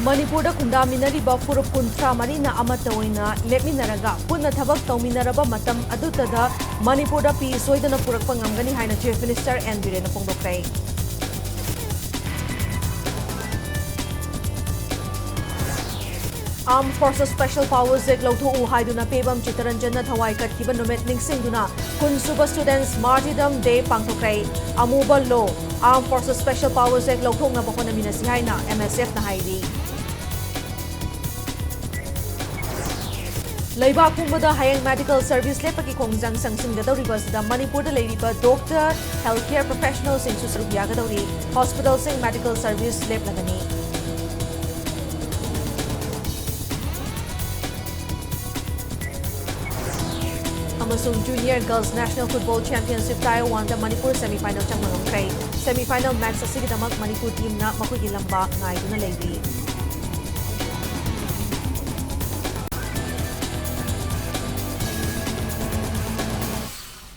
Manipur Kundaminariba Furup Kuntra Marina Amatoina, Lepminaraga, Puna Tabak Tominaraba Matam Adutada, Manipur P. Soidana Purakangangani Hina Chief Minister and Virena Pongokay. Armed Forces Special Powers Zek Lautu Haiduna Pebam Chitaranjana Thawai Katkiba Numet Ningsingduna, Kunsuba Students Martyrdom Day Pangtokray, Amuba Law, Armed Forces Special Powers Zek Lautu Ngabakona Minasihaina, MSF na Hairi. Laibak Pumbada Hayang Medical Service Lepaki Kongjang Sangsing Gadoribasda Manipur the Lady Doctor, Healthcare Professionals in Susrubiagadori, Hospital Sing Medical Service Leplagani. Amasung Junior Girls National Football Championship Taiwan the Manipur semi-final Changmanong Semi-final match sa Sigidamak Manipur team na Makugilamba Ngai Duna Lady.